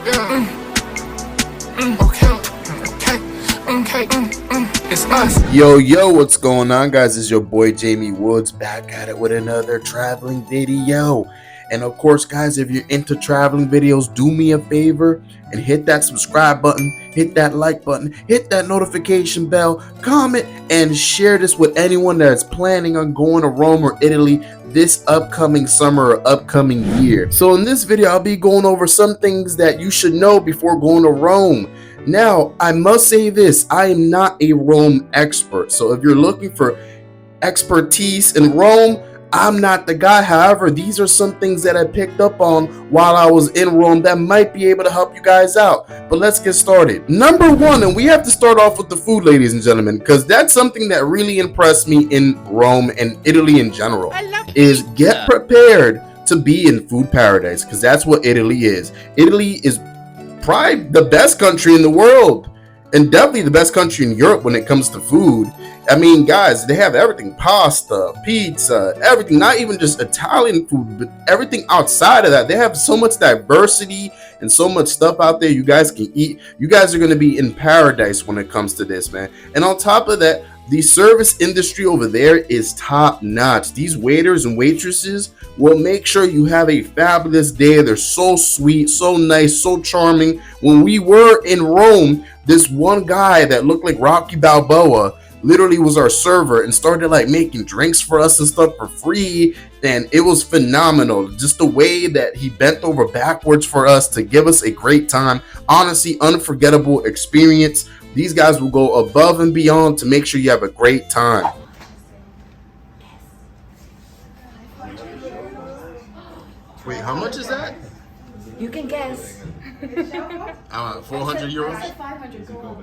It's us. Yo, what's going on, guys? It's your boy Jamie Woods back at it with another traveling video. And of course, guys, if you're into traveling videos, do me a favor and hit that subscribe button, hit that like button, hit that notification bell, comment, and share this with anyone that's planning on going to Rome or Italy this upcoming summer or upcoming year. So in this video, I'll be going over some things that you should know before going to Rome. Now, I must say this, I am not a Rome expert. So if you're looking for expertise in Rome, I'm not the guy. However, these are some things that I picked up on while I was in Rome that might be able to help you guys out. But let's get started. Number one, and we have to start off with the food, ladies and gentlemen, because that's something that really impressed me in Rome and Italy in general, is get prepared to be in food paradise, because that's what Italy is. Italy is probably the best country in the world, and definitely the best country in Europe when it comes to food. I mean, guys, they have everything: pasta, pizza, everything, not even just Italian food, but everything outside of that. They have so much diversity and so much stuff out there you guys can eat. You guys are going to be in paradise when it comes to this, man. And on top of that, the service industry over there is top notch. These waiters and waitresses will make sure you have a fabulous day. They're so sweet, so nice, so charming. When we were in Rome, this one guy that looked like Rocky Balboa literally was our server and started like making drinks for us and stuff for free, and it was phenomenal. Just the way that he bent over backwards for us to give us a great time. Honestly, unforgettable experience. These guys will go above and beyond to make sure you have a great time. Wait, how much is that? You can guess. 400 euros? 500 gold.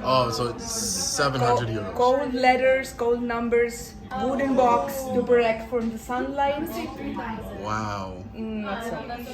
Oh, so it's 700 euros. Gold letters, gold numbers, wooden box to protect from the sunlight. Wow. Not so much.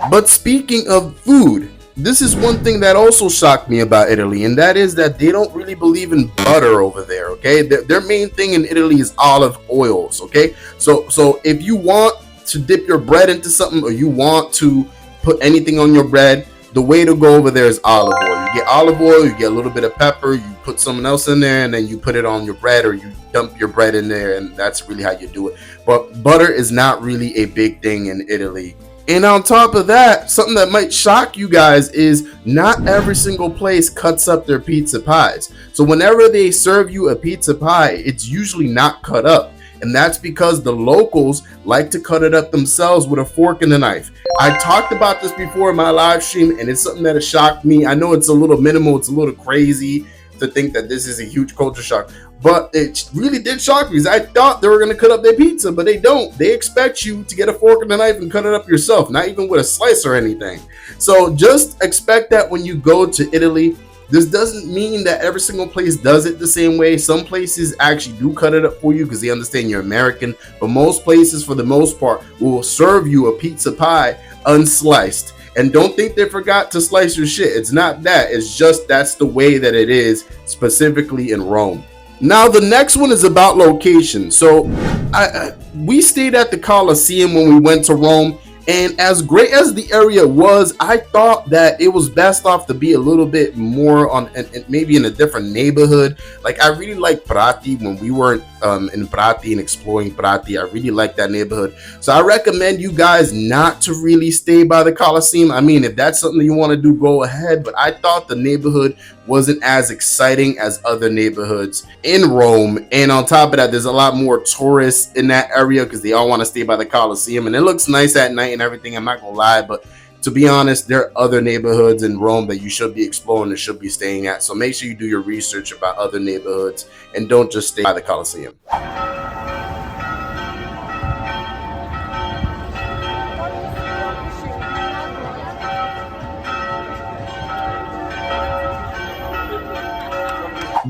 But speaking of food, this is one thing that also shocked me about Italy, and that is that they don't really believe in butter over there, okay? Their main thing in Italy is olive oils, okay? So if you want to dip your bread into something, or you want to put anything on your bread, the way to go over there is olive oil. You get olive oil, you get a little bit of pepper, you put something else in there, and then you put it on your bread, or you dump your bread in there, and that's really how you do it. But butter is not really a big thing in Italy. And on top of that, something that might shock you guys is not every single place cuts up their pizza pies. So whenever they serve you a pizza pie, it's usually not cut up. And that's because the locals like to cut it up themselves with a fork and a knife. I talked about this before in my live stream, and it's something that has shocked me. I know it's a little minimal, it's a little crazy to think that this is a huge culture shock, but it really did shock me, because I thought they were going to cut up their pizza, but they don't. They expect you to get a fork and a knife and cut it up yourself, not even with a slice or anything. So just expect that when you go to Italy. This doesn't mean that every single place does it the same way. Some places actually do cut it up for you because they understand you're American, but most places, for the most part, will serve you a pizza pie unsliced. And don't think they forgot to slice your shit. It's not that. It's just that's the way that it is, specifically in Rome. Now, the next one is about location. So we stayed at the Colosseum when we went to Rome. And as great as the area was, I thought that it was best off to be a little bit more on, maybe in a different neighborhood. Like, I really like Prati. When we were in Prati and exploring Prati, I really like that neighborhood. So I recommend you guys not to really stay by the Colosseum. I mean, if that's something you want to do, go ahead. But I thought the neighborhood wasn't as exciting as other neighborhoods in Rome. And on top of that, there's a lot more tourists in that area because they all want to stay by the Colosseum. And it looks nice at night and everything, I'm not gonna lie, but to be honest, there are other neighborhoods in Rome that you should be exploring and should be staying at. So make sure you do your research about other neighborhoods and don't just stay by the Colosseum.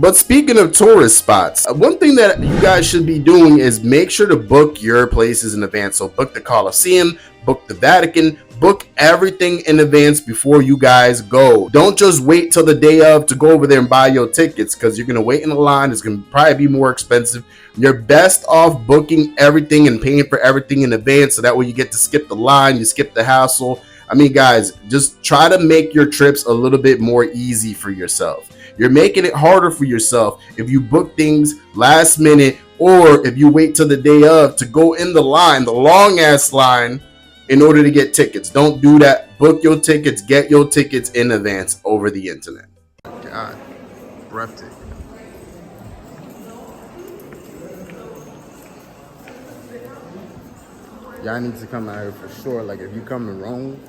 But speaking of tourist spots, one thing that you guys should be doing is make sure to book your places in advance. So book the Colosseum, book the Vatican, book everything in advance before you guys go. Don't just wait till the day of to go over there and buy your tickets, because you're going to wait in the line. It's going to probably be more expensive. You're best off booking everything and paying for everything in advance, so that way you get to skip the line, you skip the hassle. I mean, guys, just try to make your trips a little bit more easy for yourself. You're making it harder for yourself if you book things last minute, or if you wait till the day of to go in the line, the long ass line, in order to get tickets. Don't do that. Book your tickets, get your tickets in advance over the internet. God, breathtaking. Y'all need to come out here for sure. Like, if you come to Rome,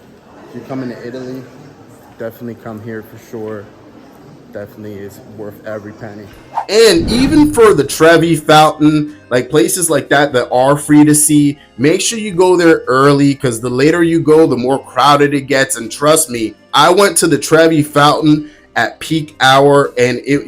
if you're coming to Italy, definitely come here for sure. Definitely is worth every penny. And even for the Trevi Fountain, like places like that that are free to see, make sure you go there early, because the later you go, the more crowded it gets. And trust me, I went to the Trevi Fountain at peak hour, and it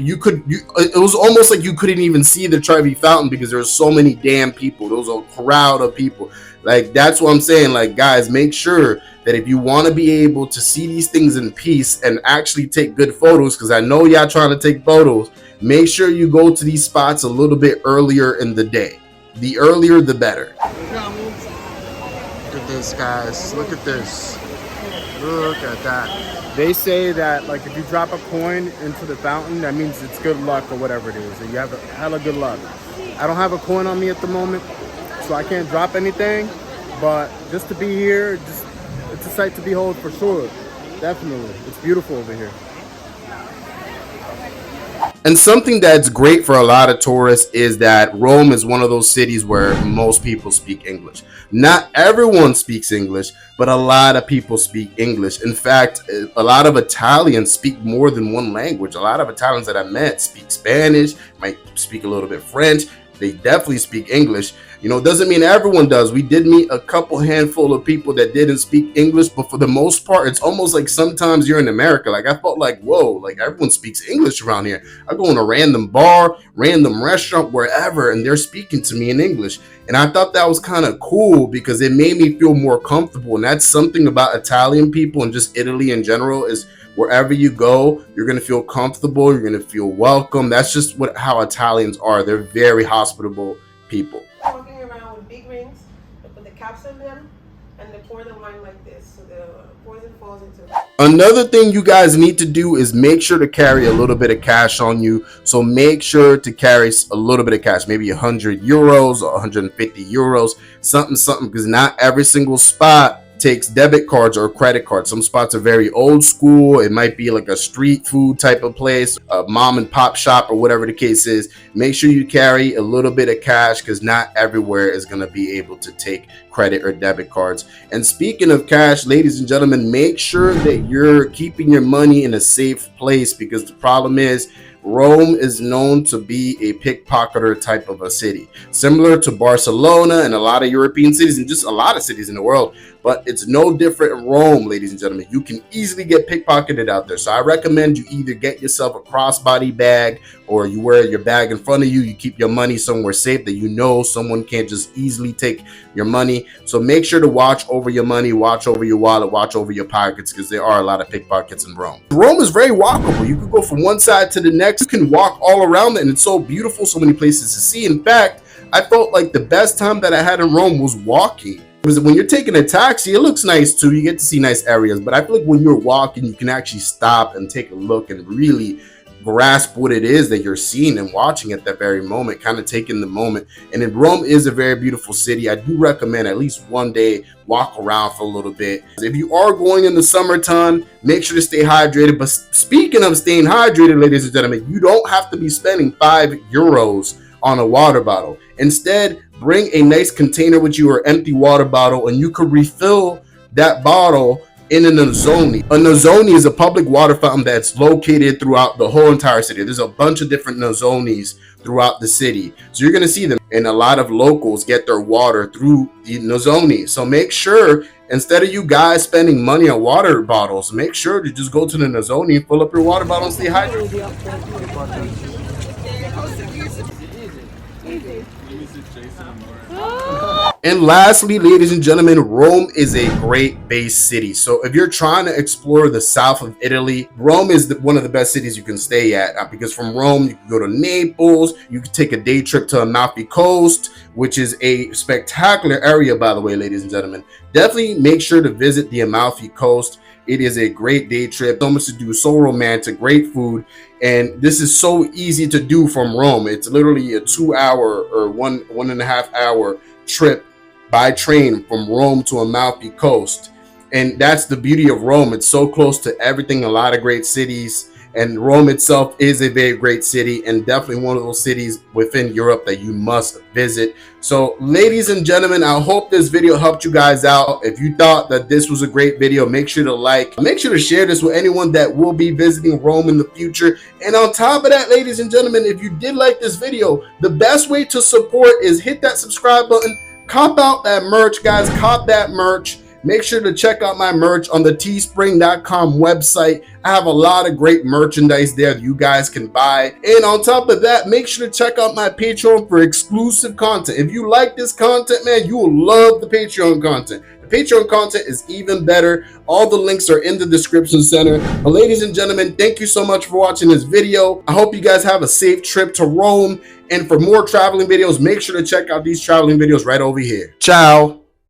was almost like you couldn't even see the Trevi Fountain because there were so many damn people. There was a crowd of people. Like, that's what I'm saying. Like, guys, make sure that if you want to be able to see these things in peace and actually take good photos, because I know y'all trying to take photos, make sure you go to these spots a little bit earlier in the day. The earlier, the better. Look at this, guys. Look at this. Look at that. They say that, like, if you drop a coin into the fountain, that means it's good luck or whatever it is. And you have a hella good luck. I don't have a coin on me at the moment, so I can't drop anything. But just to be here, it's a sight to behold for sure. Definitely. It's beautiful over here. And something that's great for a lot of tourists is that Rome is one of those cities where most people speak English. Not everyone speaks English, but a lot of people speak English. In fact, a lot of Italians speak more than one language. A lot of Italians that I met speak Spanish, might speak a little bit French. They definitely speak English. You know, it doesn't mean everyone does. We did meet a couple handful of people that didn't speak English, but for the most part, it's almost like sometimes you're in America. Like, I felt like, whoa, like everyone speaks English around here. I go in a random bar, random restaurant, wherever, and they're speaking to me in English. And I thought that was kind of cool because it made me feel more comfortable. And that's something about Italian people and just Italy in general, is wherever you go, you're going to feel comfortable. You're going to feel welcome. That's just how Italians are. They're very hospitable people. Walking around with big rings, they put the caps on them, and they pour the wine like this, so the poison falls into it. Another thing you guys need to do is make sure to carry a little bit of cash on you. So make sure to carry a little bit of cash, maybe 100 euros or 150 euros, something, because not every single spot takes debit cards or credit cards. Some spots are very old school. It might be like a street food type of place, a mom and pop shop, or whatever the case is. Make sure you carry a little bit of cash, because not everywhere is going to be able to take credit or debit cards. And speaking of cash, ladies and gentlemen, make sure that you're keeping your money in a safe place, because the problem is Rome is known to be a pickpocketer type of a city, similar to Barcelona and a lot of European cities and just a lot of cities in the world. But it's no different in Rome, ladies and gentlemen. You can easily get pickpocketed out there. So I recommend you either get yourself a crossbody bag, or you wear your bag in front of you. You keep your money somewhere safe that you know someone can't just easily take your money. So make sure to watch over your money, watch over your wallet, watch over your pockets, because there are a lot of pickpockets in Rome. Rome is very walkable. You can go from one side to the next. You can walk all around it, and it's so beautiful, so many places to see. In fact, I felt like the best time that I had in Rome was walking. Because when you're taking a taxi, it looks nice too. You get to see nice areas. But I feel like when you're walking, you can actually stop and take a look and really grasp what it is that you're seeing and watching at that very moment, kind of taking the moment. And then Rome is a very beautiful city. I do recommend at least one day walk around for a little bit. If you are going in the summertime, make sure to stay hydrated. But speaking of staying hydrated, ladies and gentlemen, you don't have to be spending 5 euros on a water bottle. Instead, bring a nice container with you or empty water bottle, and you could refill that bottle in a Nozzoni. A Nozzoni is a public water fountain that's located throughout the whole entire city. There's a bunch of different Nozzonis throughout the city. So you're going to see them, and a lot of locals get their water through the Nozzoni. So make sure, instead of you guys spending money on water bottles, make sure to just go to the Nozzoni, fill up your water bottle, and stay hydrated. And lastly, ladies and gentlemen, Rome is a great base city. So if you're trying to explore the south of Italy, Rome is one of the best cities you can stay at, because from Rome, you can go to Naples, you can take a day trip to Amalfi Coast, which is a spectacular area, by the way, ladies and gentlemen. Definitely make sure to visit the Amalfi Coast. It is a great day trip, so much to do, so romantic, great food, and this is so easy to do from Rome. It's literally a 2 hour or one and a half hour trip by train from Rome to Amalfi Coast. And that's the beauty of Rome. It's so close to everything, a lot of great cities. And Rome itself is a very great city, and definitely one of those cities within Europe that you must visit. So ladies and gentlemen, I hope this video helped you guys out. If you thought that this was a great video, make sure to like, make sure to share this with anyone that will be visiting Rome in the future. And on top of that, ladies and gentlemen, if you did like this video, the best way to support is hit that subscribe button. Cop out that merch, guys. Cop that merch. Make sure to check out my merch on the teespring.com website. I have a lot of great merchandise there that you guys can buy. And on top of that, make sure to check out my Patreon for exclusive content. If you like this content, man, you will love the Patreon content. The Patreon content is even better. All the links are in the description center. But ladies and gentlemen, thank you so much for watching this video. I hope you guys have a safe trip to Rome. And for more traveling videos, make sure to check out these traveling videos right over here. Ciao.